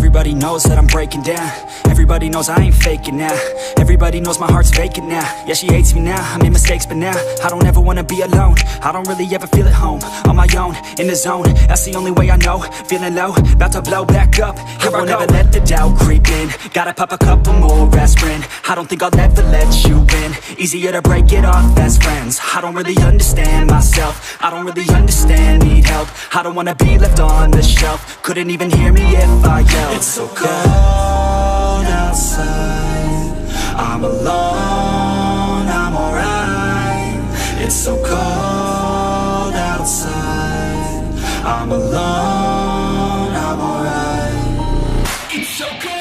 Everybody knows that I'm breaking down. Everybody knows I ain't faking now. Everybody knows my heart's vacant now. Yeah, she hates me now, I made mistakes but now I don't ever wanna be alone. I don't really ever feel at home. On my own, in the zone, that's the only way I know. Feeling low, about to blow back up. Here I won't ever let the doubt creep in. Gotta pop a couple more aspirin. I don't think I'll ever let you in. Easier to break it off as friends. I don't really understand myself. I don't really understand, need help. I don't wanna be left on the shelf. Couldn't even hear me if I yelled. It's so cold outside, I'm alone, I'm alright. It's so cold outside, I'm alone, I'm alright. It's so cold.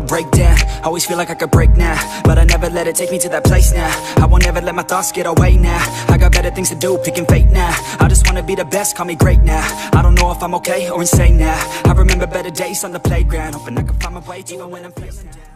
Break down, always feel like I could break now, but I never let it take me to that place now. I won't ever let my thoughts get away now. I got better things to do, picking fate now. I just wanna be the best, call me great now. I don't know if I'm okay or insane now. I remember better days on the playground, hoping I can find my way even when I'm facing down.